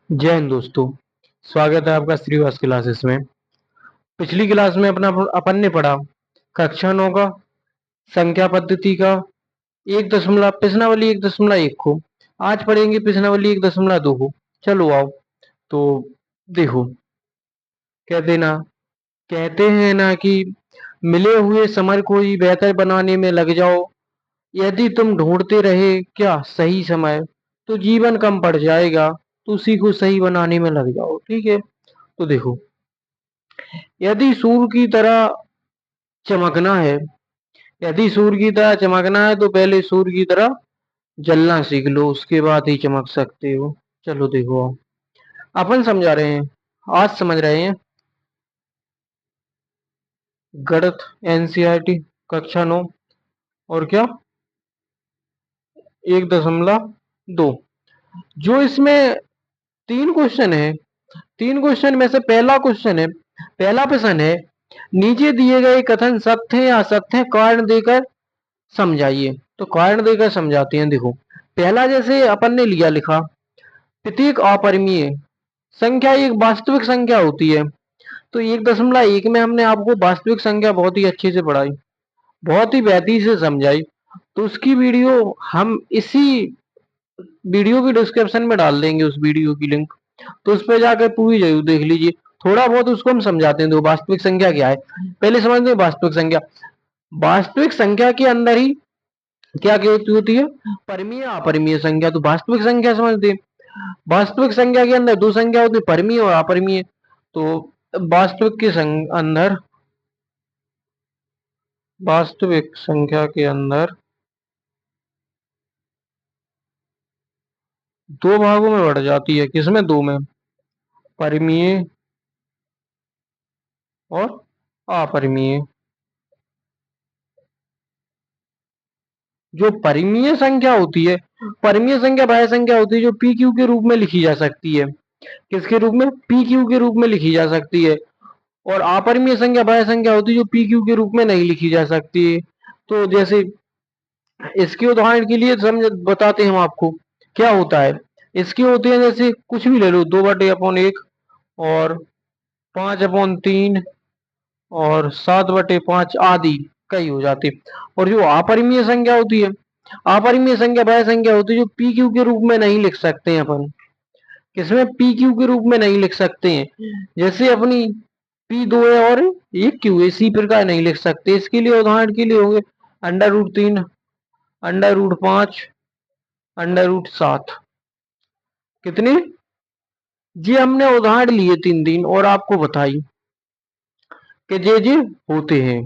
जय हिंद दोस्तों। स्वागत है आपका श्रीवास क्लासेस में। पिछली क्लास में अपन ने पढ़ा कक्षा 9 का संख्या पद्धति का एक दशमलव प्रश्नावली 1.1 को। आज पढ़ेंगे प्रश्नावली 1.2 को। चलो आओ तो देखो। कहते हैं ना कि मिले हुए समय को ही बेहतर बनाने में लग जाओ। यदि तुम ढूंढते रहे क्या सही समय, तो जीवन कम पड़ जाएगा। तो उसी को सही बनाने में लग जाओ। ठीक है, तो देखो, यदि सूर्य की तरह चमकना है यदि सूर्य की तरह चमकना है तो पहले सूर्य की तरह जलना सीख लो, उसके बाद ही चमक सकते हो। चलो देखो, अपन समझा रहे हैं, आज समझ रहे हैं गणित एनसीईआरटी कक्षा 9 और क्या 1.2। जो इसमें तीन क्वेश्चन है, तीन क्वेश्चन में से पहला प्रश्न है, नीचे दिए गए कथन सत्य है या असत्य है, कारण देकर समझाइए। तो कारण देकर समझाते हैं। देखो, पहला जैसे अपन ने लिखा, प्रत्येक अपरिमेय संख्या एक वास्तविक संख्या होती है। तो 1.1 में हमने आपको वास्तविक संख्या बहुत ही अच्छे से पढ़ाई, बहुत ही बेहतरीन से समझाई। तो उसकी वीडियो हम इसी वीडियो की डिस्क्रिप्शन में डाल देंगे, उस वीडियो की लिंक। तो उस पर जाकर पूरी जरूर देख लीजिए। थोड़ा बहुत उसको हम समझाते हैं। तो वास्तविक संख्या क्या है, पहले समझते हैं। वास्तविक संख्या के अंदर ही क्या क्या होती है, परिमेय अपरिमेय संख्या। तो वास्तविक संख्या समझते हैं। वास्तविक संख्या के अंदर दो संख्या होती है, परिमेय और अपरिमेय। तो वास्तविक के अंदर वास्तविक संख्या के अंदर दो भागों में बढ़ जाती है। किसमें? दो में, परिमेय और अपरिमेय। जो परिमेय संख्या होती है, परिमेय संख्या वह संख्या होती है जो पी क्यू के रूप में लिखी जा सकती है। किसके रूप में? पी क्यू के रूप में लिखी जा सकती है। और अपरिमेय संख्या वह संख्या होती है जो पी क्यू के रूप में नहीं लिखी जा सकती है। तो जैसे इसके उदाहरण के लिए समझ बताते हैं हम आपको क्या होता है। इसके होते हैं जैसे कुछ भी ले लो, 2/1 और 5/3 और 7/5 आदि कई हो जाते। और जो अपरिमेय संख्या होती है, अपरिमेय संख्या वह संख्या होती है जो पी क्यू के रूप में नहीं लिख सकते हैं अपन। किसमें? पी क्यू के रूप में नहीं लिख सकते हैं। जैसे अपनी पी दो है और एक क्यू है, इसी प्रकार नहीं लिख सकते। इसके लिए उदाहरण के लिए होंगे √3, √5, √7। कितने? जी हमने उदाहरण लिए 3 और आपको बताई कि जे होते हैं।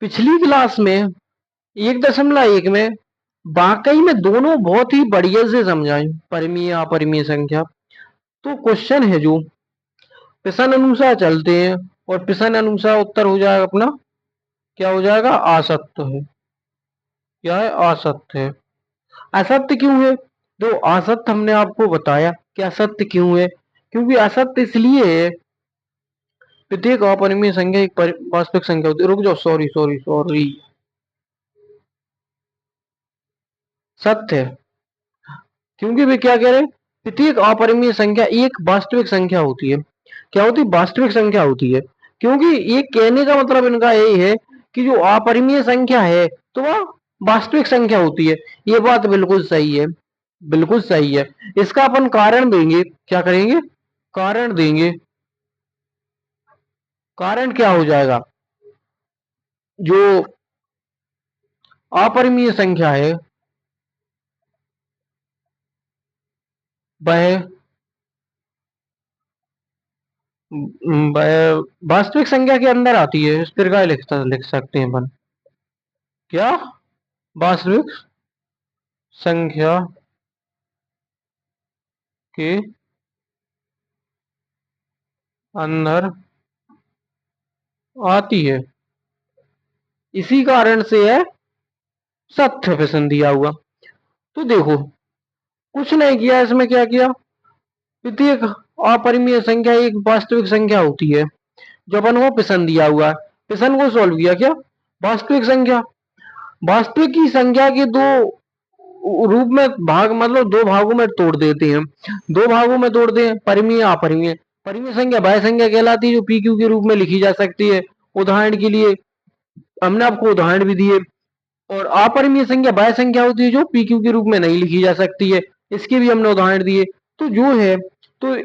पिछली क्लास में 1.1 में वाकई में दोनों बहुत ही बढ़िया से समझाई, परिमेय अपरिमेय संख्या। तो क्वेश्चन है जो प्रश्न अनुसार चलते हैं और प्रश्न अनुसार उत्तर हो जाएगा अपना, क्या हो जाएगा? असत्य है। क्या है? असत्य है। असत्य क्यों है? तो असत्य हमने आपको बताया कि असत्य क्यों है, क्योंकि असत्य इसलिए है, प्रत्येक अपरिमेय संख्या एक वास्तविक संख्या होती है। रुक जाओ, सॉरी सॉरी सॉरी, सत्य है। क्योंकि वे क्या कह रहे हैं, प्रत्येक अपरिमेय संख्या एक वास्तविक संख्या होती है। क्या होती है? वास्तविक संख्या होती है। क्योंकि ये कहने का मतलब इनका यही है कि जो अपरिमेय संख्या है तो वह वास्तविक संख्या होती है। ये बात बिल्कुल सही है, बिल्कुल सही है। इसका अपन कारण देंगे। क्या करेंगे? कारण देंगे। कारण क्या हो जाएगा? जो अपरिमेय संख्या है वह वास्तविक संख्या के अंदर आती है। इस प्रकार लिख सकते हैं अपन। क्या? वास्तविक संख्या के अंदर आती है, इसी कारण से है सत्य प्रश्न दिया हुआ। तो देखो, कुछ नहीं किया इसमें। क्या किया? प्रत्येक अपरिमेय संख्या एक वास्तविक संख्या होती है। जब अपन को प्रश्न दिया हुआ है, प्रश्न को सॉल्व किया। क्या? वास्तविक संख्या, वास्तविक की संख्या के दो रूप में भाग मतलब दो भागों में तोड़ देते हैं। दो भागों में तोड़ते हैं, परिमेय अपरिमेय। परिमेय संख्या बाह्य संख्या कहलाती है जो पी क्यू के रूप में लिखी जा सकती है। उदाहरण के लिए हमने आपको उदाहरण भी दिए। और अपरिमेय संख्या बाह्य संख्या होती है जो पी क्यू के रूप में नहीं लिखी जा सकती है, इसके भी हमने उदाहरण दिए। तो जो है तो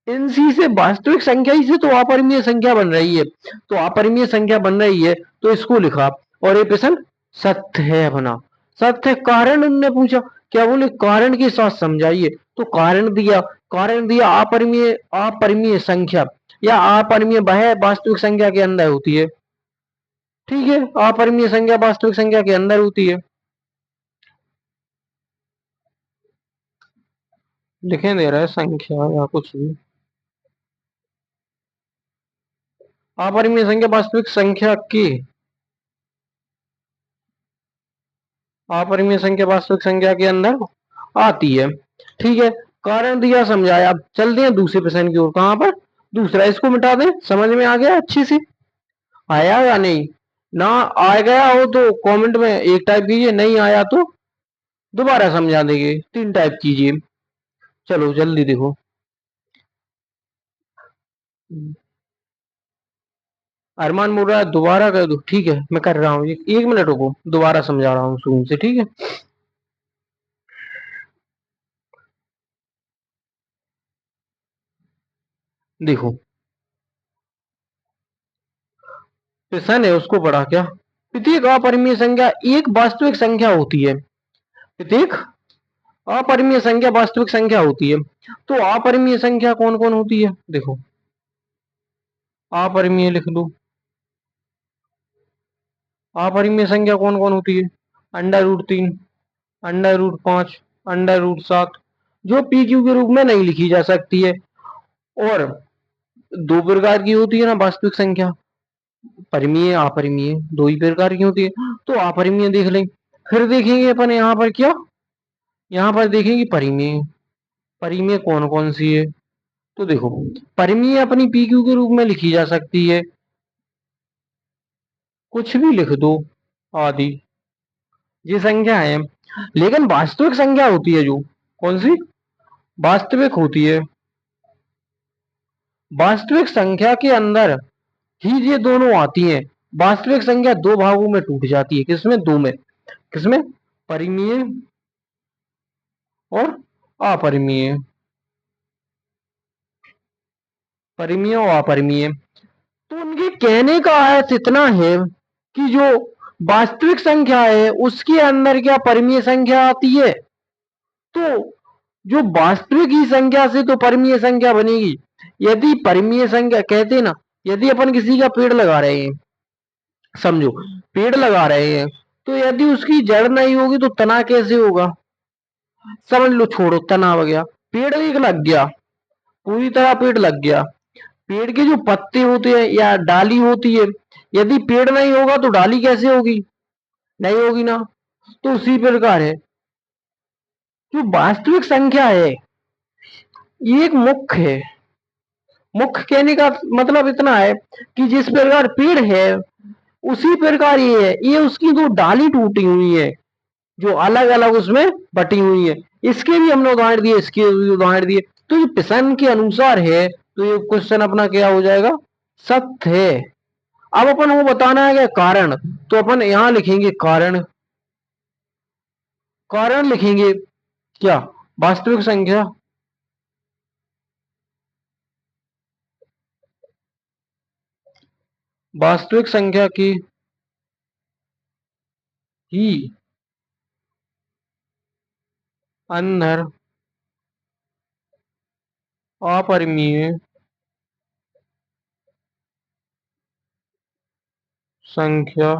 इनसी से वास्तविक संख्या ही से तो अपरिमेय संख्या बन रही है। तो अपरिमेय संख्या बन रही है तो इसको लिखा और ये प्रश्न सत्य है अपना। सत्य है। कारण उनने पूछा, क्या बोले कारण के साथ समझाइए, तो कारण दिया। कारण दिया अपरिमेय अपरिमेय संख्या या अपरिमेय बाह्य वास्तविक संख्या के अंदर होती है। ठीक है, अपरिमेय संख्या वास्तविक संख्या के अंदर होती है। लिखे दे रहा है संख्या या कुछ भी। अपरिमेय संख्या वास्तविक संख्या की अपरिमेय संख्या वास्तविक संख्या के अंदर आती है। ठीक है, कारण दिया समझाया। अब चलते हैं दूसरे प्रश्न की ओर। कहां पर? दूसरा। इसको मिटा दें। समझ में आ गया अच्छे से? आया या नहीं? ना आ गया हो तो कमेंट में एक टाइप कीजिए, नहीं आया तो दोबारा समझा देंगे, तीन टाइप कीजिए। चलो जल्दी देखो। अरमान बोल रहा है दोबारा कर दो। ठीक है मैं कर रहा हूँ, एक मिनट रुको, दोबारा समझा रहा हूँ शुरू से। ठीक है, देखो प्रश्न है उसको पढ़ा क्या। प्रत्येक अपरिमेय संख्या एक वास्तविक संख्या होती है। प्रत्येक अपरिमेय संख्या वास्तविक संख्या होती है। तो अपरिमेय संख्या कौन कौन होती है? देखो अपरिमेय लिख लो। अपरिमेय संख्या कौन कौन होती है? Under root 3, under root 5, under root 7, जो पी क्यू के रूप में नहीं लिखी जा सकती है। और दो प्रकार की होती है ना वास्तविक संख्या, परिमेय अपरिमेय, दो ही प्रकार की होती है। तो अपरिमेय देख लें। फिर देखेंगे अपन यहाँ पर क्या, यहाँ पर देखेंगे परिमेय। परिमेय कौन कौन सी है? तो देखो परिमेय अपनी पी क्यू के रूप में लिखी जा सकती है, कुछ भी लिख दो आदि, ये संख्या है। लेकिन वास्तविक संख्या होती है जो कौन सी वास्तविक होती है, वास्तविक संख्या के अंदर ही ये दोनों आती हैं। वास्तविक संख्या दो भागों में टूट जाती है। किसमें? दो में। किसमें? परिमेय और अपरिमेय। परिमेय और अपरिमेय। तो उनके कहने का अर्थ इतना है कि जो वास्तविक संख्या है उसके अंदर क्या परिमेय संख्या आती है? तो जो वास्तविक ही संख्या से तो परिमेय संख्या बनेगी। यदि परिमेय संख्या कहते ना, यदि अपन किसी का पेड़ लगा रहे हैं, समझो पेड़ लगा रहे हैं, तो यदि उसकी जड़ नहीं होगी तो तना कैसे होगा? समझ लो, छोड़ो तना वगैरह, पेड़ एक लग गया, पूरी तरह पेड़ लग गया। पेड़ के जो पत्ते होते हैं या डाली होती है, यदि पेड़ नहीं होगा तो डाली कैसे होगी? नहीं होगी ना। तो उसी प्रकार है, जो वास्तविक संख्या है ये एक मुख्य है। मुख्य कहने का मतलब इतना है कि जिस प्रकार पेड़ है उसी प्रकार ये है, ये उसकी दो डाली टूटी हुई है जो अलग अलग उसमें बटी हुई है। इसके भी हमने उदाहरण दिए, इसके भी उदाहरण दिए। तो ये प्रश्न के अनुसार है, तो ये क्वेश्चन अपना क्या हो जाएगा? सत्य है। अब अपन वो बताना है क्या कारण, तो अपन यहां लिखेंगे कारण। कारण लिखेंगे क्या? वास्तविक संख्या वास्तविक संख्या की ही अंदर अपरिमेय संख्या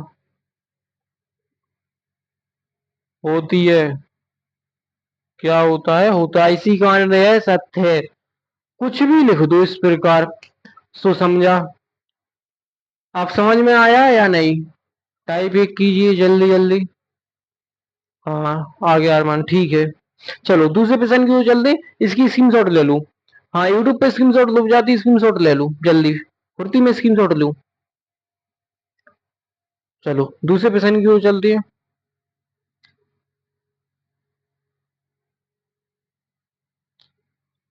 होती है। क्या होता है? होता है, इसी कारण है सत्य है। कुछ भी लिख दो इस प्रकार। सो समझा? आप समझ में आया या नहीं? टाइप एक कीजिए जल्दी जल्दी। हाँ आ गया अरमान, ठीक है। चलो दूसरे प्रश्न की ओर चलते। इसकी स्क्रीनशॉट ले लूं। हाँ यूट्यूब पे स्क्रीनशॉट लो, जाती स्क्रीनशॉट ले लूं जल्दी, फुर्ती में स्क्रीनशॉट लूं। चलो दूसरे प्रश्न की ओर चलते हैं।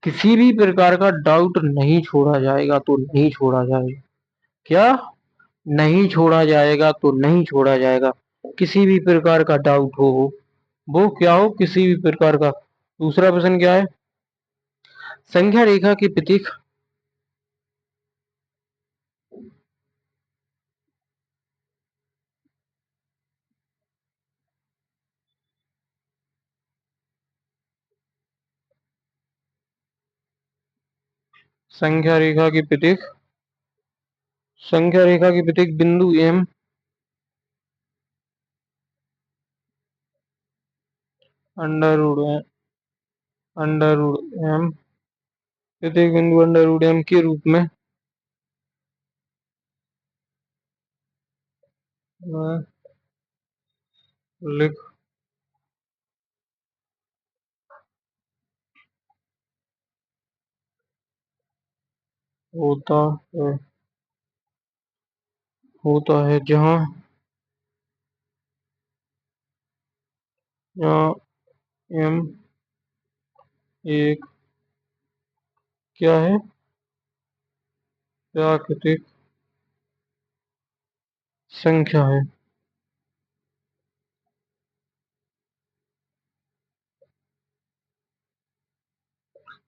किसी भी प्रकार का डाउट नहीं छोड़ा जाएगा तो नहीं छोड़ा जाएगा। क्या? नहीं छोड़ा जाएगा तो नहीं छोड़ा जाएगा। किसी भी प्रकार का डाउट हो वो क्या हो, किसी भी प्रकार का। दूसरा प्रश्न क्या है? संख्या रेखा के प्रतीक। संख्या रेखा की प्रतीक। संख्या रेखा की प्रतीक बिंदु M, under root under root M, प्रत्येक बिंदु अंडर रूट एम के रूप में लिख होता है, होता है जहाँ जहाँ एम एक क्या है, प्राकृतिक संख्या है।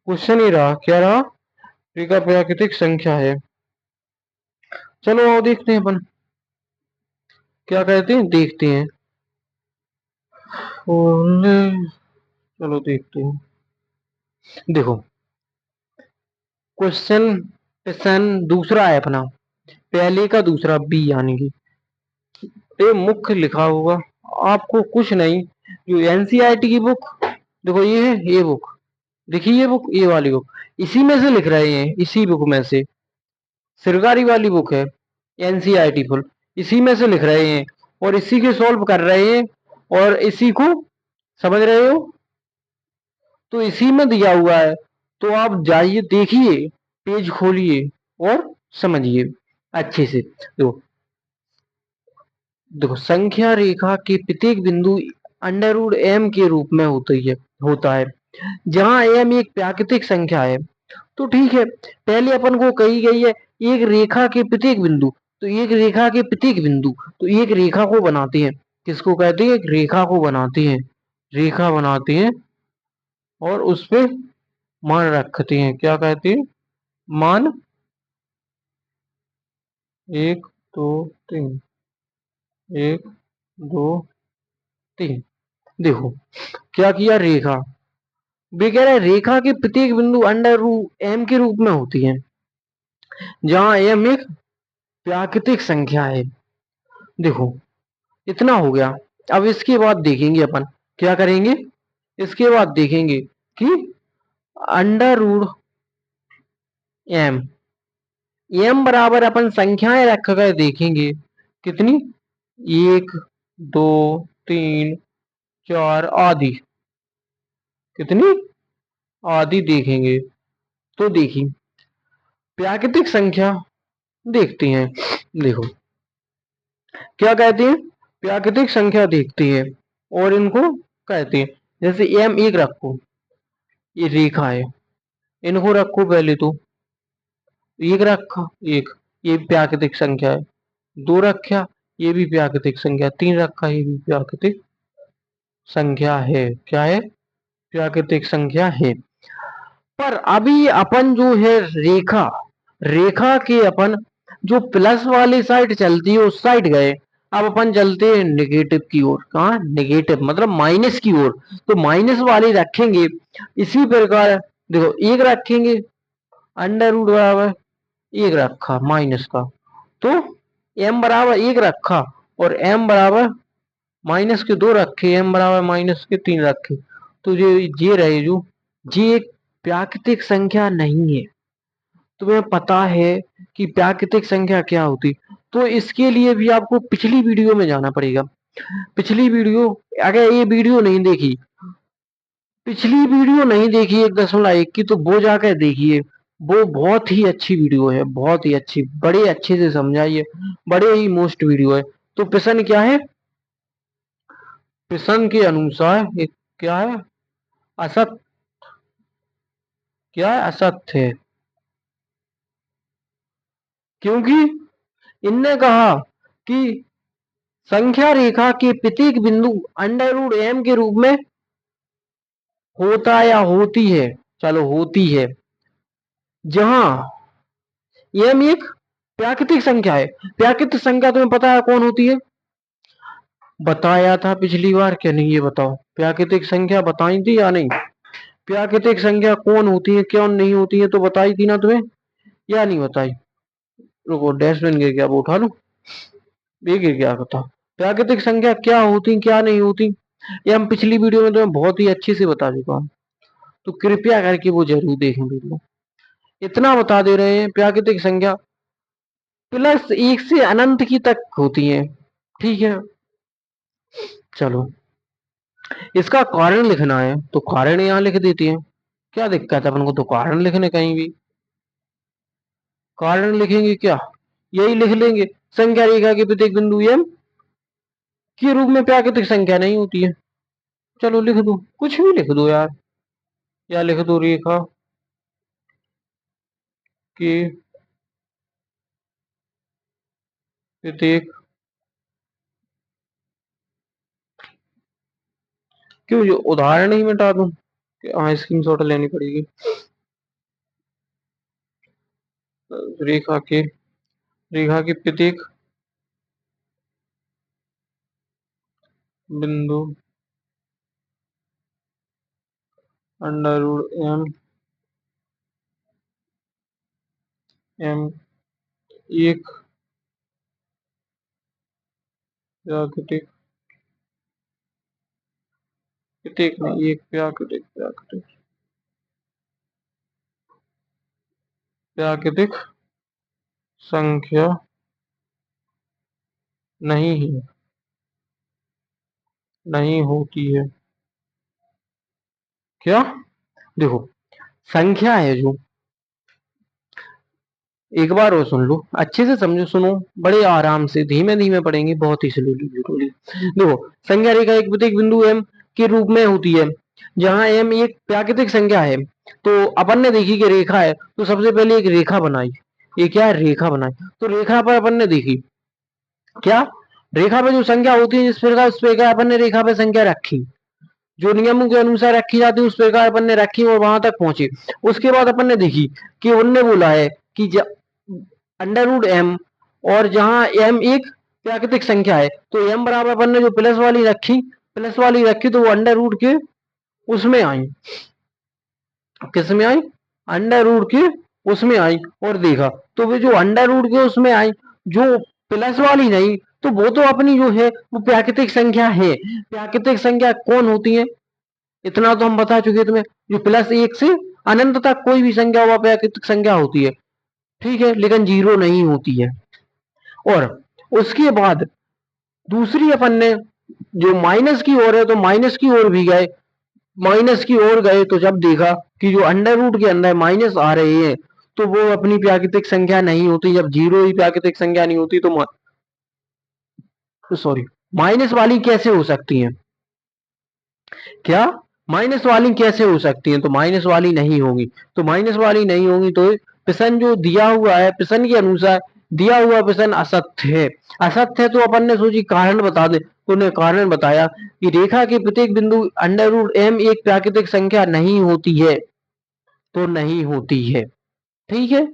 क्वेश्चन ही रहा, क्या रहा? रेखा प्राकृतिक संख्या है। चलो आओ देखते हैं अपन क्या कहते हैं, देखते हैं। चलो देखते हैं। देखो क्वेश्चन क्वेश्चन दूसरा है अपना, पहले का दूसरा बी, यानी कि ये मुख्य लिखा होगा आपको कुछ नहीं। जो एनसीईआरटी की बुक, देखो ये है, ये बुक देखिए, ये बुक, ये वाली बुक, इसी में से लिख रहे हैं, इसी बुक में से। सरकारी वाली बुक है एनसीईआरटी फुल, इसी में से लिख रहे हैं और इसी के सॉल्व कर रहे हैं और इसी को समझ रहे हो, तो इसी में दिया हुआ है। तो आप जाइए, देखिए, पेज खोलिए और समझिए अच्छे से। देखो, देखो संख्या रेखा के प्रत्येक बिंदु अंडर रूट एम के रूप में होता है जहां एम एक प्राकृतिक संख्या है। तो ठीक है, पहले अपन को कही गई है एक रेखा के प्रत्येक बिंदु, तो एक रेखा के प्रत्येक बिंदु, तो एक रेखा को बनाते हैं, किसको कहते हैं? एक रेखा को बनाते हैं, रेखा बनाते हैं और उस पे मान रखते हैं, क्या कहते हैं? मान 1 2 3, 1 2 3। देखो क्या किया, रेखा, वे कह रहे हैं रेखा के प्रत्येक बिंदु अंडर रूट एम के रूप में होती है जहां एम एक प्राकृतिक संख्या है। देखो इतना हो गया। अब इसके बाद देखेंगे अपन क्या करेंगे, इसके बाद देखेंगे कि अंडर रूट एम, एम बराबर अपन संख्याएं रख कर देखेंगे कितनी, 1 2 3 4 आदि, कितनी आदि देखेंगे। तो देखिए प्राकृतिक संख्या देखते हैं। देखो क्या कहते हैं, प्राकृतिक संख्या देखते हैं और इनको कहते हैं, जैसे एम एक रखो, ये रेखा है, इनको रखो पहले तो, एक रखा, एक, ये प्राकृतिक संख्या है। दो रखा, ये भी प्राकृतिक संख्या। तीन रखा, ये भी प्राकृतिक संख्या है। क्या है? प्राकृतिक संख्या है। पर अभी अपन जो है रेखा, रेखा के अपन जो प्लस वाली साइड चलती है उस साइड गए, अब अपन चलते हैं नेगेटिव की ओर। कहाँ? नेगेटिव मतलब माइनस की ओर। तो माइनस वाली रखेंगे इसी प्रकार। देखो एक रखेंगे, अंडर रूट बराबर एक रखा माइनस का, तो एम बराबर एक रखा और एम बराबर माइनस के दो रखे, एम बराबर माइनस के तीन रखे। तो ये रहे जो, ये एक प्राकृतिक संख्या नहीं है। तुम्हें पता है कि प्राकृतिक संख्या क्या होती, तो इसके लिए भी आपको पिछली वीडियो में जाना पड़ेगा। पिछली वीडियो, अगर ये वीडियो नहीं देखी, पिछली वीडियो नहीं देखी 1.1 की, तो वो जाकर देखिए। वो बहुत ही अच्छी वीडियो है, बहुत ही अच्छी, बड़े अच्छे से समझाइए, बड़े ही मोस्ट वीडियो है। तो प्रश्न क्या है? प्रश्न के अनुसार एक क्या है, असत क्या है? असत्य है। क्योंकि इनने कहा कि संख्या रेखा के प्रत्येक बिंदु अंडर रूट एम के रूप में होता या होती है, चलो होती है, जहां एम एक प्राकृतिक संख्या है। प्राकृतिक संख्या तुम्हें पता है कौन होती है? बताया था पिछली बार क्या नहीं, ये बताओ प्राकृतिक संख्या बताई थी या नहीं? प्राकृतिक संख्या कौन होती है कौन नहीं होती है तो बताई थी ना तुम्हें, या नहीं बताई? रुको डैशबिन गिर गया, वो उठा लूं। ये गिर गया, बताओ प्राकृतिक संख्या क्या होती क्या नहीं होती, ये हम पिछली वीडियो में तुम्हें बहुत ही अच्छे से बता चुका हूं, तो कृपया करके वो जरूर देखें वीडियो। इतना बता दे रहे हैं, प्राकृतिक संख्या प्लस एक से अनंत की तक होती है। ठीक है, चलो इसका कारण लिखना है तो कारण यहाँ लिख देते हैं। क्या दिक्कत है अपन को तो कारण लिखने, कहीं भी कारण लिखेंगे क्या, यही लिख लेंगे। संख्या रेखा के प्रत्येक बिंदु एम के रूप में प्राकृतिक संख्या नहीं होती है। चलो लिख दो, कुछ भी लिख दो यार, या लिख दो रेखा के प्रत्येक, क्यों जो उदाहरण ही मिटा दूं? हाँ स्क्रीनशॉट लेनी पड़ेगी। रेखा के प्रत्येक बिंदु अंडर रूट एम एम एक प्राकृतिक, प्रत्येक नहीं एक प्राकृतिक, प्राकृतिक संख्या नहीं है, नहीं होती है। क्या? देखो संख्या है जो, एक बार और सुन लो, अच्छे से समझो, सुनो बड़े आराम से, धीमे धीमे पढ़ेंगे, बहुत ही स्लोली स्लोली। देखो संख्या रेखा एक प्रत्येक बिंदु एम के रूप में होती है, जहां एम एक प्राकृतिक संख्या है। तो अपन ने देखी कि रेखा है, तो सबसे पहले एक रेखा बनाई। ये क्या है? रेखा बनाई। तो रेखा पर अपन ने देखी क्या, रेखा पे जो संख्या होती है जिस प्रकार उस प्रकार अपन ने रेखा पे संख्या रखी, जो नियमों के अनुसार रखी जाती है उस प्रकार अपन ने रखी और वहां तक पहुंचे। उसके बाद अपन ने देखी कि उनने बोला है कि अंडर रूट एम, और जहां एम एक प्राकृतिक संख्या है, तो एम बराबर अपन ने जो प्लस वाली रखी तो वो अंडर रूट के उसमें आई। किस में आई? अंडर रूट के उसमें आई। और देखा तो वे जो अंडर रूट के उसमें आई, जो प्लस वाली नहीं, तो वो तो अपनी जो है वो प्राकृतिक संख्या है। प्राकृतिक संख्या कौन होती है? इतना तो हम बता चुके तुम्हें, जो प्लस एक से अनंत तक कोई भी संख्या वह प्राकृतिक संख्या होती है। ठीक है, लेकिन जीरो नहीं होती है। और उसके बाद दूसरी अपन ने जो माइनस की ओर है, तो माइनस की ओर भी गए। माइनस की ओर गए तो जब देखा कि जो अंडर रूट के अंदर माइनस आ रहे हैं, तो वो अपनी प्राकृतिक संख्या नहीं होती। जब जीरो ही प्राकृतिक संख्या नहीं होती तो सॉरी, माइनस वाली कैसे हो सकती है? क्या? माइनस वाली कैसे हो सकती है? तो माइनस वाली नहीं होगी। तो माइनस वाली नहीं होगी तो प्रश्न जो दिया हुआ है, प्रश्न के अनुसार दिया हुआ प्रश्न असत्य है। असत्य है तो अपन ने सोची कारण बता दे, तो उन्हें कारण बताया कि रेखा के प्रत्येक बिंदु अंडर रूट एम एक प्राकृतिक संख्या नहीं होती है, तो नहीं होती है। ठीक है,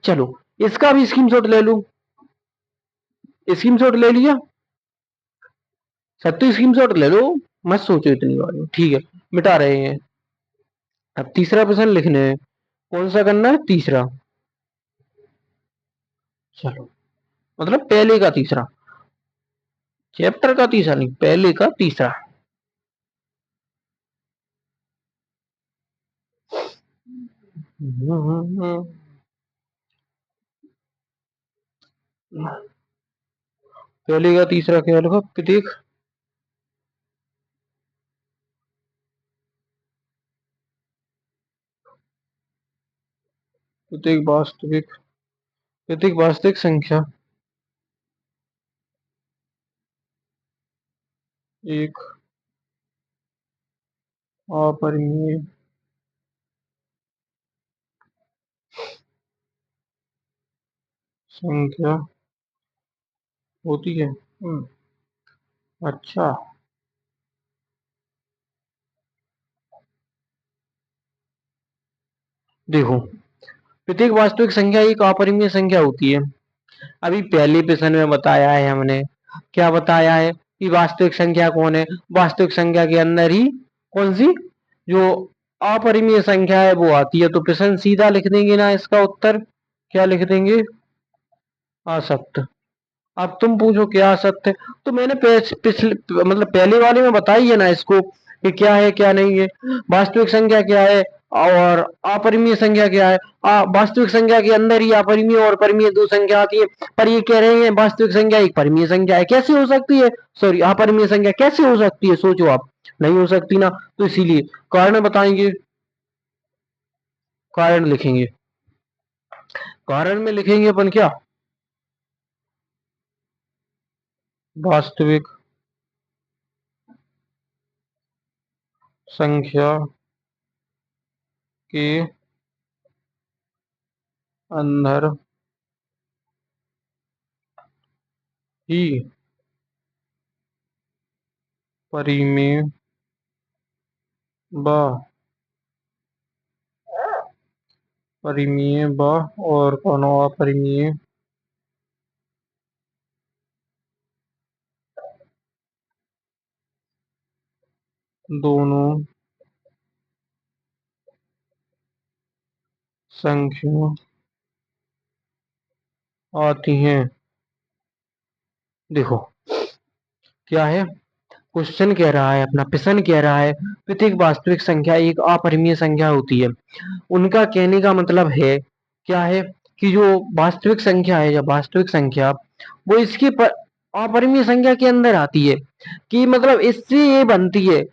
चलो इसका भी स्क्रीनशॉट ले लूं। स्क्रीनशॉट ले लिया? सत्य स्क्रीनशॉट ले लो, मत सोचो इतनी बार। ठीक है, मिटा रहे हैं। अब तीसरा प्रश्न लिखने हैं। कौन सा करना है? तीसरा। चलो, मतलब पहले का तीसरा, चैप्टर का तीसरा नहीं, पहले का तीसरा। पहले का तीसरा क्या लिखा? प्रत्येक प्रत्येक वास्तविक प्रत्येक वास्तविक संख्या एक अपरिमेय संख्या होती है। अच्छा। देखो, प्रत्येक वास्तविक संख्या एक अपरिमेय संख्या होती है। अभी पहले प्रश्न में बताया है हमने, क्या बताया है कि वास्तविक संख्या कौन है? वास्तविक संख्या के अंदर ही कौन सी जो अपरिमेय संख्या है वो आती है। तो प्रश्न सीधा लिख देंगे ना, इसका उत्तर क्या लिख देंगे? असत्य। अब तुम पूछो क्या असत्य है? तो मैंने पिछले मतलब पहले वाले में बताई है ना इसको कि क्या है क्या नहीं है। वास्तविक संख्या क्या है और अपरिमेय संख्या क्या है? वास्तविक संख्या के अंदर ही अपरिमेय और परिमेय दो संख्या आती है। पर ये कह रहे हैं वास्तविक संख्या एक परिमेय संख्या है, कैसे हो सकती है? सॉरी, अपरिमेय संख्या कैसे हो सकती है? सोचो आप, नहीं हो सकती ना। तो इसीलिए कारण बताएंगे, कारण लिखेंगे। कारण में लिखेंगे अपन क्या? वास्तविक संख्या के अंदर ही परिमेय व परिमेय व और कोनो अपरिमेय दोनों संख्या आती हैं। देखो क्या है, क्वेश्चन कह रहा है, अपना प्रश्न कह रहा है प्रत्येक वास्तविक संख्या एक अपरिमेय संख्या होती है। उनका कहने का मतलब है क्या है कि जो वास्तविक संख्या है या वास्तविक संख्या वो इसकी अपरिमेय संख्या के अंदर आती है, कि मतलब इससे ये बनती है।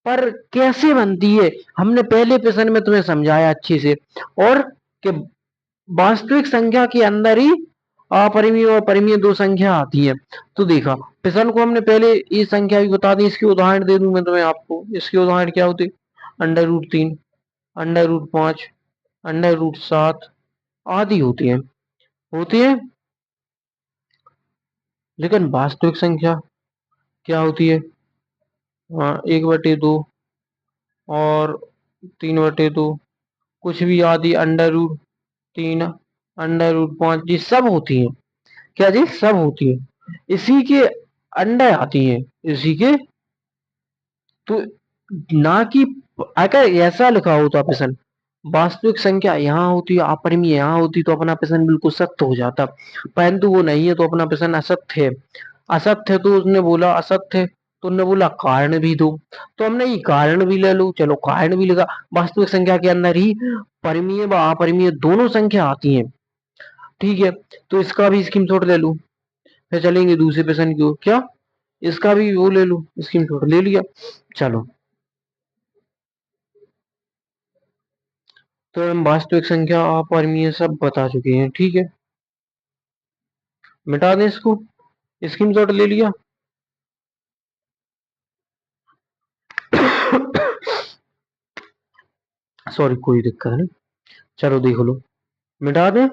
पर कैसे बनती है हमने पहले प्रश्न में तुम्हें समझाया अच्छे से, और कि वास्तविक संख्या के अंदर ही अपरिमेय और परिमेय दो संख्या आती है। तो देखा, प्रश्न को हमने पहले ये संख्या भी बता दी, इसकी उदाहरण दे दूं मैं तुम्हें, आपको इसकी उदाहरण क्या होती? Under root 3, under root 5, under root 7 आदि होती है। लेकिन वास्तविक संख्या क्या होती है? 1/2 और 3/2, कुछ भी आदि, अंडर रूट 3, अंडर रूट 5, ये सब होती है। क्या जी? सब होती है, इसी के अंडर आती है, इसी के। तो ना कि अगर ऐसा लिखा होता प्रश्न, वास्तविक संख्या यहाँ होती है अपरिमेय यहाँ होती, तो अपना प्रश्न बिल्कुल सत्य हो जाता। परंतु वो नहीं है, तो अपना प्रश्न असत्य है। असत्य है तो उसने बोला असत्य है, तो उन्होंने बोला कारण भी दो। तो हमने ये कारण भी ले लो, चलो कारण भी लिखा। वास्तविक संख्या के अंदर ही परिमेय व अपरिमेय दोनों संख्या आती हैं। ठीक है, तो इसका भी स्क्रीनशॉट ले लूं, फिर चलेंगे दूसरे प्रश्न की ओर। क्या? इसका भी वो ले लूं, स्क्रीनशॉट ले लिया। चलो, तो हम वास्तविक संख्या अपरिमेय सब बता चुके हैं। ठीक है, मिटा दें इसको, स्क्रीनशॉट ले लिया। सॉरी, कोई दिक्कत नहीं, चलो देख लो। मिटा दें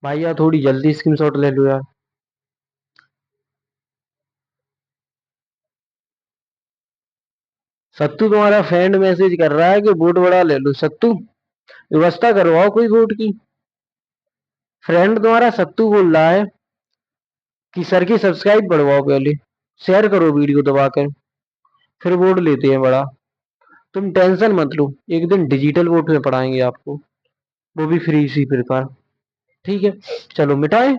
भाई, यार थोड़ी जल्दी स्क्रीनशॉट ले लो यार। सत्तू तुम्हारा फ्रेंड मैसेज कर रहा है कि वोट बढ़ा ले लो। सत्तू, व्यवस्था करवाओ कोई वोट की। फ्रेंड तुम्हारा सत्तू बोल रहा है कि सर की सब्सक्राइब बढ़वाओ, पहले शेयर करो वीडियो दबाकर, फिर वोट लेते हैं बड़ा। तुम टेंशन मत लो, एक दिन डिजिटल वोट में पढ़ाएंगे आपको, वो भी फ्री इसी प्रकार। ठीक है, चलो मिटाए।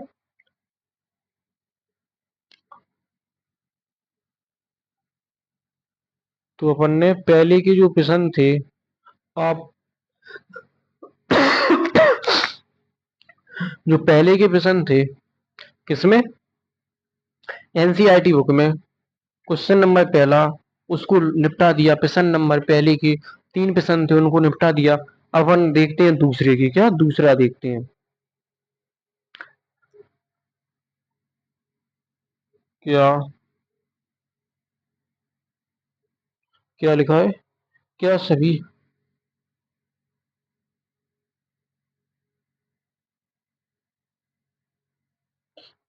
तो अपन ने पहले के जो प्रश्न थे, आप जो पहले के प्रश्न थे किसमें? एनसीईआरटी बुक में क्वेश्चन नंबर पहला, उसको निपटा दिया। प्रश्न नंबर पहले के 3 प्रश्न थे, उनको निपटा दिया। अपन देखते हैं दूसरे की, क्या दूसरा देखते हैं। क्या क्या लिखा है? क्या सभी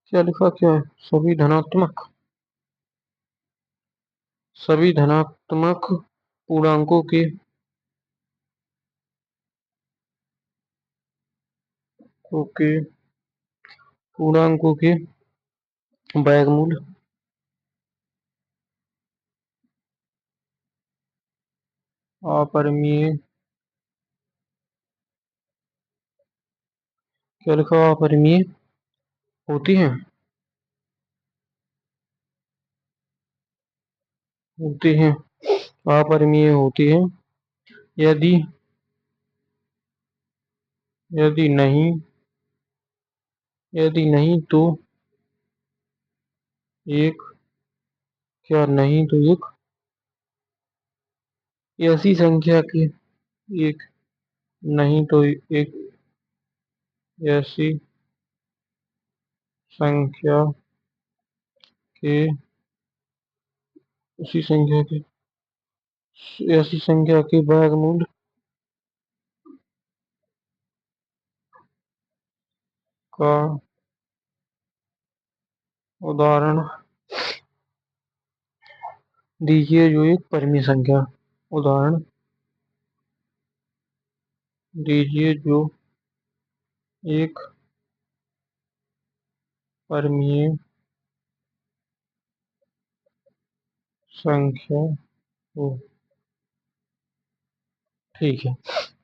क्या लिखा, क्या है? सभी धनात्मक पूर्णांकों के ओके पूर्णांकों के वर्गमूल अपरिमेय। क्या लिखा, अपरिमेय होती है। होती है, अपरिमेय होती है। यदि यदि नहीं यदि नहीं तो एक क्या नहीं तो एक ऐसी संख्या की एक नहीं तो एक ऐसी संख्या के उसी संख्या के ऐसी संख्या के वर्गमूल का उदाहरण दीजिए जो एक परिमेय संख्या। उदाहरण दीजिए जो एक परिमेय संख्या हो। ठीक है,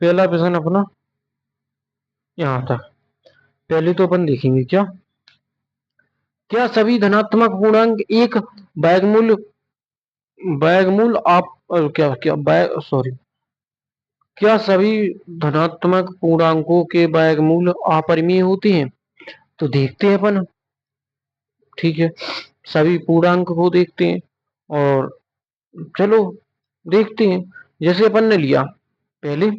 पहला प्रश्न अपना यहाँ तक। पहले तो अपन देखेंगे क्या क्या सभी धनात्मक पूर्णांक एक वर्गमूल वर्गमूल आप क्या क्या सॉरी क्या सभी धनात्मक पूर्णांकों के वर्गमूल अपरिमेय होते हैं? तो देखते हैं अपन। ठीक है, सभी पूर्णांक को देखते हैं और चलो देखते हैं। जैसे अपन ने लिया पहले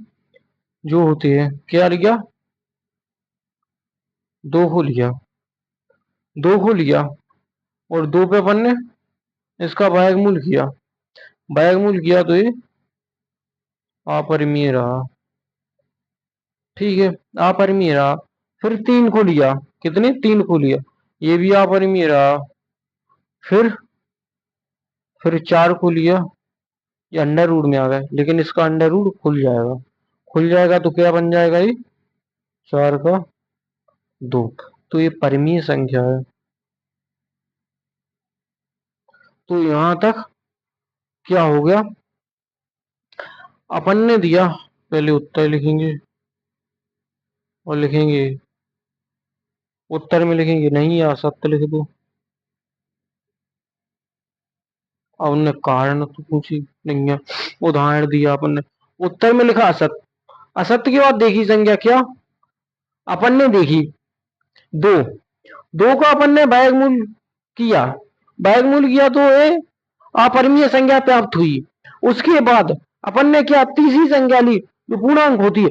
जो होते हैं, क्या लिया, दो को लिया और दो पे अपन ने इसका वर्गमूल किया तो ये अपरिमेय रहा। ठीक है, अपरिमेय रहा। फिर तीन को लिया, कितने, तीन को लिया, ये भी अपरिमेय रहा। फिर चार को लिया, ये अंडर रूट में आ गए, लेकिन इसका अंडर रूट खुल जाएगा तो क्या बन जाएगा, ये चार का दो। तो ये परिमेय संख्या है। तो यहां तक क्या हो गया, अपन ने दिया, पहले उत्तर लिखेंगे और लिखेंगे उत्तर में लिखेंगे नहीं या सत्य लिख दो। अब उनने कारण तो पूछी नहीं है, उदाहरण दिया अपन ने, उत्तर में लिखा असत्य। असत्य के बाद देखी संख्या क्या, अपन ने देखी दो, दो का अपन ने किया वर्गमूल किया तो ये अपरिमेय संख्या प्राप्त हुई। उसके बाद अपन ने क्या, तीसरी संख्या ली जो पूर्णांक होती है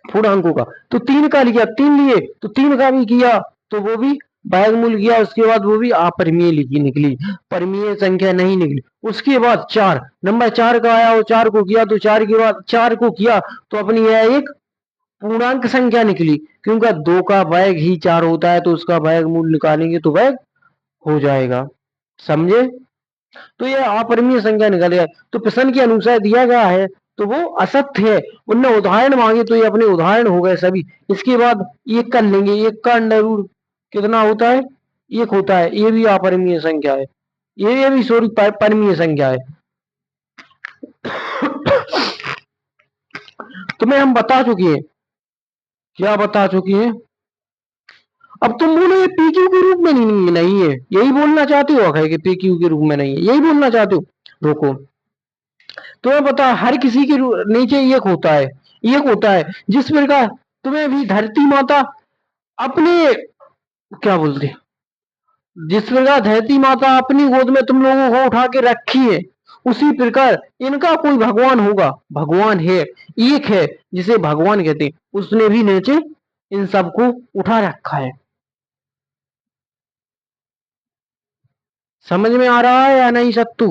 पूर्णांकों का, तो तीन का लिया, तीन लिए तो तीन का भी किया तो वो भी वर्गमूल किया। उसके बाद वो भी अपरिमेय लिखी निकली, परिमेय संख्या नहीं निकली। उसके बाद चार, नंबर चार का आया, वो चार को किया तो चार के बाद चार को किया तो अपनी यह एक पूर्णांक संख्या निकली, क्योंकि दो का वर्ग ही चार होता है तो उसका वर्गमूल निकालेंगे तो वर्ग हो जाएगा। समझे? तो ये अपरिमेय संख्या निकल गया। तो प्रश्न के अनुसार दिया गया है तो वो असत्य है। उनने उदाहरण मांगे तो ये अपने उदाहरण हो गए सभी। इसके बाद एक कर लेंगे, एक का अंडर रूट कितना होता है, एक होता है, ये भी अपरिमेय संख्या है, ये भी सॉरी परिमेय संख्या है। तुम्हें हम बता चुके हैं, क्या बता चुके हैं। अब तुम बोलो ये पीक्यू के रूप में नहीं है, यही बोलना चाहते हो अखय कि पीक्यू के रूप में नहीं है, यही बोलना चाहते हो। रोको, तुम्हें पता हर किसी के नीचे एक होता है जिस प्रकार तुम्हें भी धरती माता अपने क्या बोलते, जिस प्रकार धरती माता अपनी गोद में तुम लोगों को उठा के रखी है, उसी प्रकार इनका कोई भगवान होगा, भगवान है, एक है जिसे भगवान कहते हैं, उसने भी नीचे इन सबको उठा रखा है। समझ में आ रहा है या नहीं सत्तू?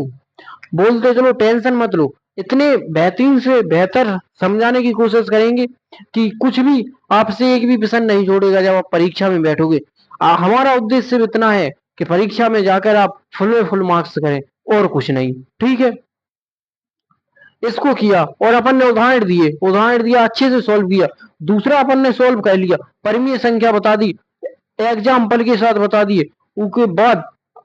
बोलते चलो, टेंशन मत लो, इतने बेहतरीन से बेहतर समझाने की कोशिश करेंगे कि कुछ भी आपसे एक भी प्रश्न नहीं छोड़ेगा जब आप परीक्षा में बैठोगे। हमारा उद्देश्य सिर्फ इतना है कि परीक्षा में जाकर आप फुल में फुल मार्क्स करें, और कुछ नहीं। ठीक है, इसको किया और अपन ने उदाहरण दिया, अच्छे से सॉल्व किया। दूसरा अपन ने सॉल्व कर लिया, परिमेय संख्या बता दी, एग्जाम्पल के साथ बता दिए। उसके बाद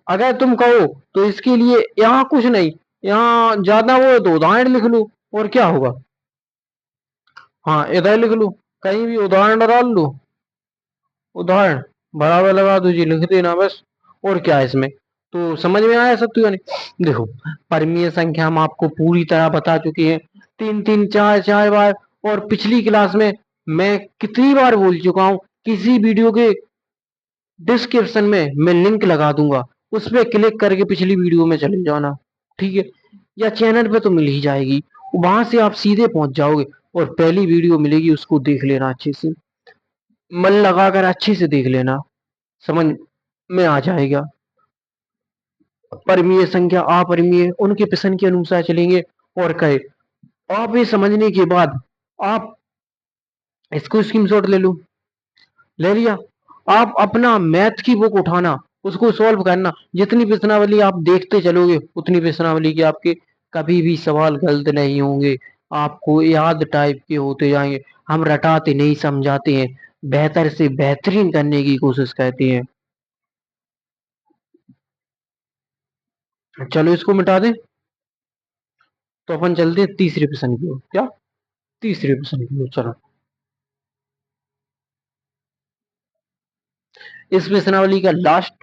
अगर तुम कहो तो इसके लिए यहाँ कुछ नहीं, यहाँ ज्यादा वो है तो उदाहरण लिख लो, और क्या होगा। हाँ, इधर लिख लो, कहीं भी उदाहरण डाल लो, उदाहरण बराबर लगा दो जी, लिख देना बस। और क्या है इसमें, तो समझ में आया सब तो यानी। देखो, परिमेय संख्या हम आपको पूरी तरह बता चुके हैं, तीन तीन चार चार बार। और पिछली क्लास में मैं कितनी बार बोल चुका हूँ, किसी वीडियो के डिस्क्रिप्शन में मैं लिंक लगा दूंगा, उस पर क्लिक करके पिछली वीडियो में चले जाना। ठीक है, या चैनल पे तो मिल ही जाएगी, वहां से आप सीधे पहुंच जाओगे, और पहली वीडियो मिलेगी उसको देख लेना अच्छे से, मन लगाकर अच्छे से देख लेना, समझ में आ जाएगा। परिमेय संख्या अपरिमेय उनके प्रश्न के अनुसार चलेंगे। और कहे आप ये समझने के बाद आप इसको स्क्रीनशॉट ले लो, ले लिया, आप अपना मैथ की बुक उठाना, उसको सॉल्व करना, जितनी प्रश्नावली आप देखते चलोगे उतनी प्रश्नावली के आपके कभी भी सवाल गलत नहीं होंगे, आपको याद टाइप के होते जाएंगे। हम रटाते नहीं, समझाते हैं, बेहतर से बेहतरीन करने की कोशिश करते हैं। चलो इसको मिटा दें, तो अपन चलते हैं तीसरे प्रश्न की ओर। क्या, तीसरे प्रश्न की ओर चलो। इस प्रश्नावली का लास्ट,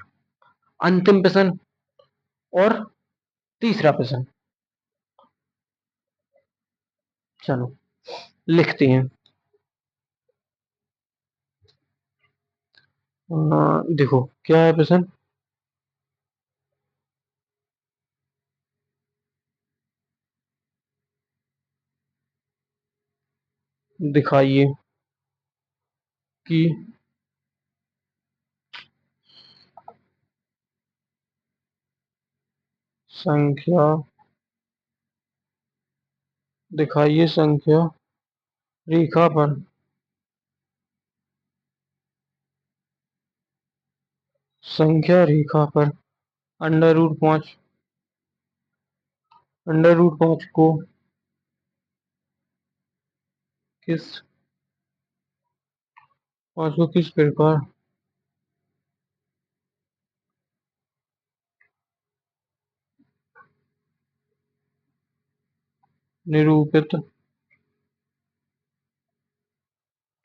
अंतिम प्रश्न और तीसरा प्रश्न, चलो लिखते हैं। देखो क्या है प्रश्न, दिखाइए कि संख्या, दिखाइए संख्या रेखा पर संख्या रेखा पर अंडर रूट 5, अंडर रूट 5 को किस 5 को किस प्रकार निरूपित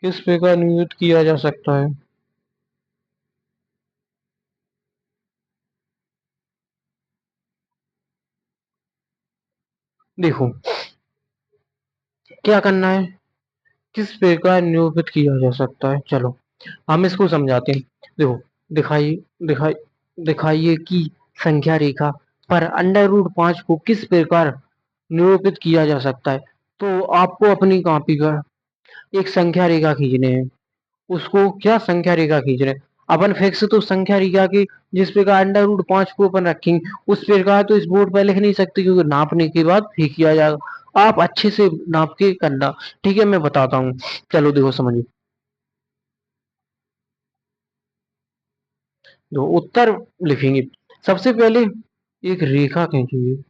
किस प्रकार निरूपित किया जा सकता है। देखो क्या करना है, किस प्रकार निरूपित किया जा सकता है, चलो हम इसको समझाते हैं। देखो, दिखाइए, दिखाई दिखाइए कि संख्या रेखा पर अंडर रूट 5 को किस प्रकार निरूपित किया जा सकता है। तो आपको अपनी कॉपी पर एक संख्या रेखा खींचने हैं, उसको क्या संख्या रेखा खींच रहे हैं अपन, फिक्स तो संख्या रेखा की जिस प्रकार अंडर रूट 5 को अपन रखेंगे उस प्रकार तो इस बोर्ड पर लिख नहीं सकते, क्योंकि नापने के बाद ठीक किया जाएगा। आप अच्छे से नाप के करना। ठीक है, मैं बताता हूँ, चलो देखो समझिए। तो उत्तर लिखेंगे, सबसे पहले एक रेखा खींचेंगे,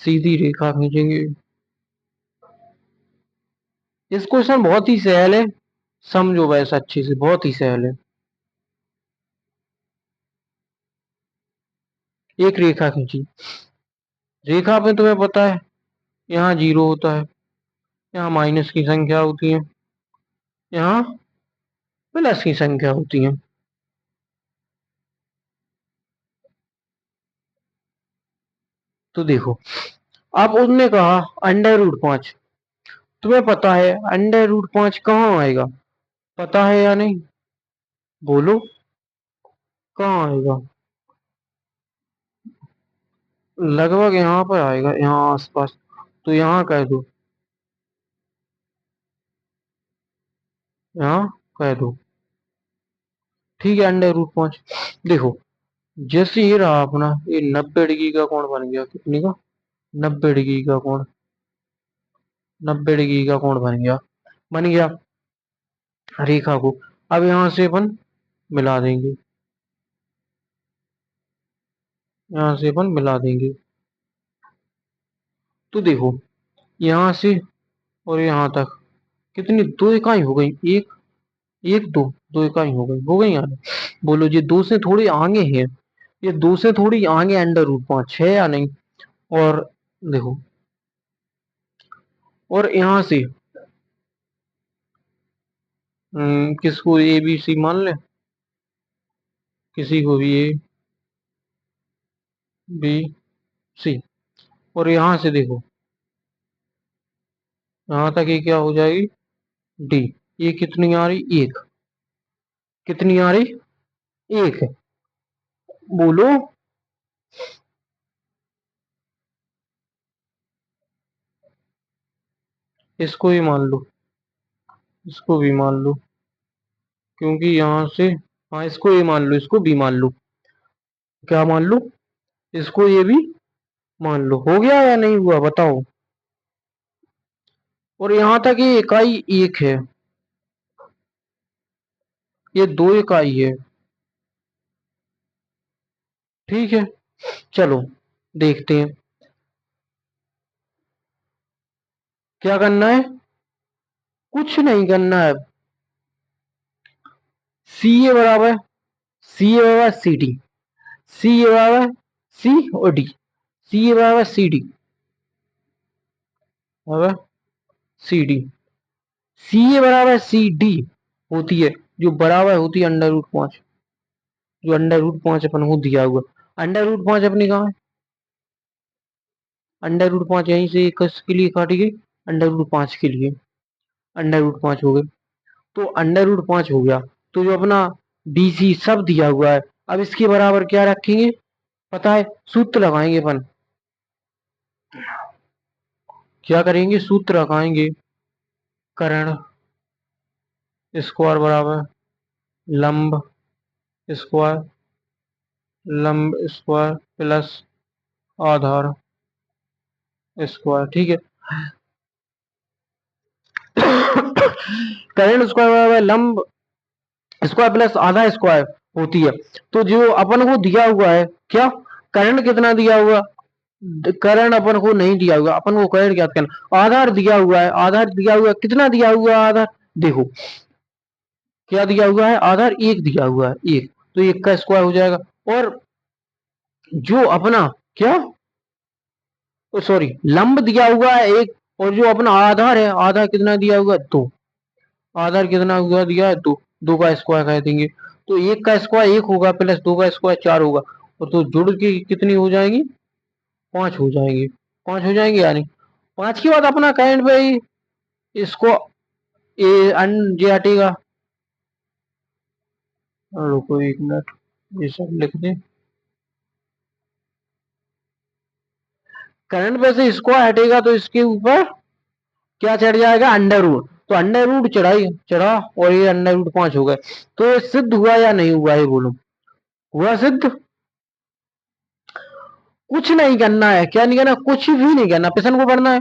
सीधी रेखा खींचेंगे। इस क्वेश्चन बहुत ही सहल है, समझो वैसे अच्छे से, बहुत ही सहल है। एक रेखा खींची, रेखा पे तुम्हें पता है यहाँ जीरो होता है, यहाँ माइनस की संख्या होती है, यहाँ प्लस की संख्या होती है। तो देखो, अब उसने कहा अंडर रूट 5, तुम्हें पता है अंडर रूट 5 कहाँ आएगा, पता है या नहीं, बोलो कहाँ आएगा। लगभग यहाँ पर आएगा, यहाँ आसपास, तो यहाँ कह दो, यहाँ कह दो। ठीक है, अंडर रूट 5। देखो, जैसे ये रहा अपना, ये 90 डिग्री का कोण बन गया, कितनी का, 90 डिग्री का कोण, 90 डिग्री का कोण बन गया, बन गया रेखा को। अब यहाँ से अपन मिला देंगे, यहाँ से अपन मिला देंगे। तो देखो यहाँ से और यहाँ तक कितनी दो इकाई हो गई, एक एक दो, दो इकाई हो गई यार। बोलो ये दो से थोड़ी आगे है, ये दो से थोड़ी आगे अंडर रूट 5 है या नहीं। और देखो और यहाँ से किसको ए बी सी मान ले, किसी को भी ए बी सी। और यहाँ से देखो यहाँ तक ये क्या हो जाएगी डी। ये कितनी आ रही एक, कितनी आ रही एक, बोलो। इसको भी मान लो, इसको भी मान लो, क्योंकि यहाँ से हाँ इसको ये मान लो, इसको भी मान लो। क्या मान लो, इसको ये भी मान लो। हो गया या नहीं हुआ बताओ। और यहाँ तक ये इकाई एक है, ये दो इकाई है। ठीक है चलो देखते हैं क्या करना है। कुछ नहीं करना है। सी ए बराबर, सी ए बराबर सी डी, सी ए बराबर सी और डी, सी ए बराबर सी डी बराबर सी डी, सी ए बराबर सी डी होती है जो बराबर होती है अंडर रूट 5, जो अंडर रूट 5 अपन को दिया हुआ। अंडर रूट 5 अपनी कहाँ है, अंडर रूट 5 यहीं से किसके लिए काटी गई, अंडर रूट 5 के लिए। अंडर रूट 5 हो गए, तो अंडर रूट 5 हो गया। तो जो अपना बी सी सब दिया हुआ है, अब इसके बराबर क्या रखेंगे पता है, सूत्र लगाएंगे अपन। क्या करेंगे, सूत्र लगाएंगे। कर्ण स्क्वायर बराबर लंब स्क्वायर, लंब स्क्वायर प्लस आधार स्क्वायर। ठीक है कर्ण स्क्वायर बराबर लंब स्क्वायर प्लस आधा स्क्वायर होती है। तो जो अपन को दिया हुआ है क्या, कर्ण कितना दिया हुआ, कर्ण अपन को नहीं दिया हुआ, अपन को कर्ण ज्ञात करना। आधार दिया हुआ है, आधार दिया हुआ है, कितना दिया हुआ है आधार, देखो क्या दिया हुआ है, आधार एक दिया हुआ है, एक। तो एक का स्क्वायर हो जाएगा। और जो अपना क्या, सॉरी लंब दिया हुआ है एक, और जो अपना आधार है, आधार कितना दिया हुआ है दो, आधार कितना हुआ दिया है दो, दो का स्क्वायर कह देंगे। तो एक का स्क्वायर एक होगा प्लस दो का स्क्वायर चार होगा, और तो जुड़ के कितनी हो जाएगी, पांच हो जाएंगे, पांच हो जाएंगे यानी। पांच के बाद अपना करेंट भाई इसको ए अन जे हटेगा। रुको एक मिनट, ये सब लिख दें। करंट पे से इसको हटेगा तो इसके ऊपर क्या चढ़ जाएगा, अंडर रूट। तो अंडर रूट चढ़ाई चढ़ा और ये अंडर रूट 5 हो गए। तो ये सिद्ध हुआ या नहीं हुआ, ये बोलो। हुआ सिद्ध। कुछ नहीं करना है, क्या नहीं करना, कुछ भी नहीं करना, प्रश्न को पढ़ना है।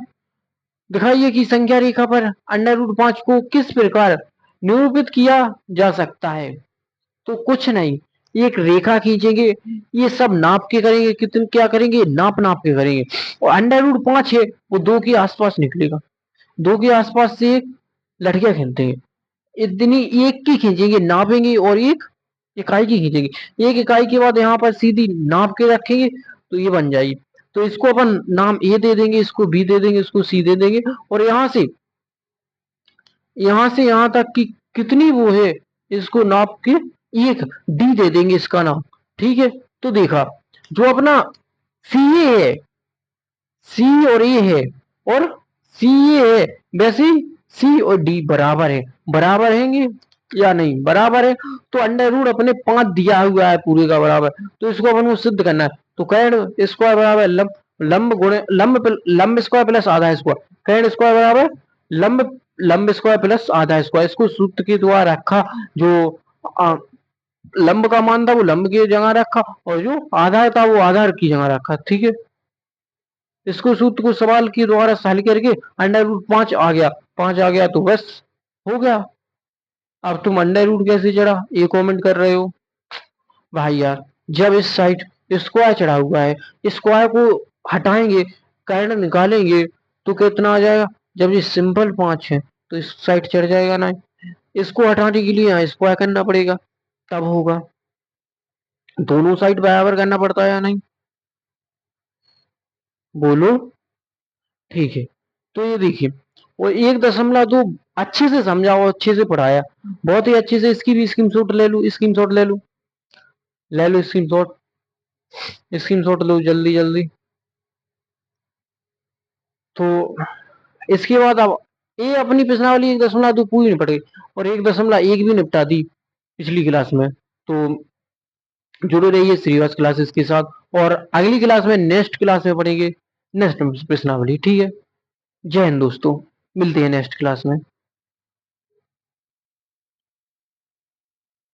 दिखाइए कि संख्या रेखा पर अंडर रूट 5 को किस प्रकार निरूपित किया जा सकता है। तो कुछ नहीं, एक रेखा खींचेंगे, ये सब नाप के करेंगे, कितने क्या करेंगे, नाप नाप के करेंगे। और अंडर रूट 5 है वो दो के आसपास निकलेगा, दो के आसपास से एक लड़कियां खींचते हैं, इतनी एक की खींचेंगे नापेंगे, और एक इकाई की खींचेंगे। एक इकाई के बाद यहाँ पर सीधी नाप के रखेंगे तो ये बन जाएगी। तो इसको अपन नाम ए दे देंगे, इसको बी दे देंगे, इसको सी दे देंगे। और यहाँ से यहाँ तक की कितनी वो है, इसको नाप के एक डी दे देंगे इसका नाम। ठीक है तो देखा जो अपना सी ए है, सी और ए है, और सी ए है, वैसे ही सी और डी बराबर है, बराबर हैंगे या नहीं, बराबर है। तो अंडर रूट अपने 5 दिया हुआ है पूरे का बराबर, तो इसको अपन को सिद्ध करना है। तो कर्ण स्क्वायर बराबर लंब, लंब गुणे लंब स्क्वायर प्लस आधा स्क्वायर, कर्ण स्क्वायर बराबर लंब, लंब स्क्वायर प्लस आधा स्क्वायर। इसको सूत्र के द्वारा रखा, जो आ, लंब का मान था वो लंब की जगह रखा, और जो आधार था वो आधार की जगह रखा। ठीक है इसको सूत्र को सवाल के द्वारा हल करके अंडर रूट 5 आ गया, 5 आ गया तो बस हो गया। अब तुम अंडर रूट कैसे चढ़ा, ये कमेंट कर रहे हो भाई यार। जब इस साइड स्क्वायर चढ़ा हुआ है, स्क्वायर को हटाएंगे, कर्ण निकालेंगे तो कितना आ जाएगा। जब ये सिंपल 5 है तो इस साइड चढ़ जाएगा ना। इसको हटाने के लिए यहाँ स्क्वायर करना पड़ेगा, तब होगा। दोनों साइड बराबर करना पड़ता है या नहीं, बोलो। ठीक है, तो ये देखिए, वो 1.2 अच्छे से समझाओ, अच्छे से पढ़ाया, बहुत ही अच्छे से। इसकी भी स्क्रीनशॉट ले लो, स्क्रीनशॉट ले लो, ले लो स्क्रीनशॉट, स्क्रीनशॉट लो जल्दी जल्दी। तो इसके बाद अब ये अपनी प्रश्नावली 1.2 पूरी निपट गई, और 1.1 भी निपटा दी पिछली क्लास में। तो जुड़े रहिए श्रीवास क्लासेस के साथ, और अगली क्लास में, नेक्स्ट क्लास में पढ़ेंगे नेक्स्ट प्रश्नावली। ठीक है, जय हिंद दोस्तों, मिलते हैं नेक्स्ट क्लास में।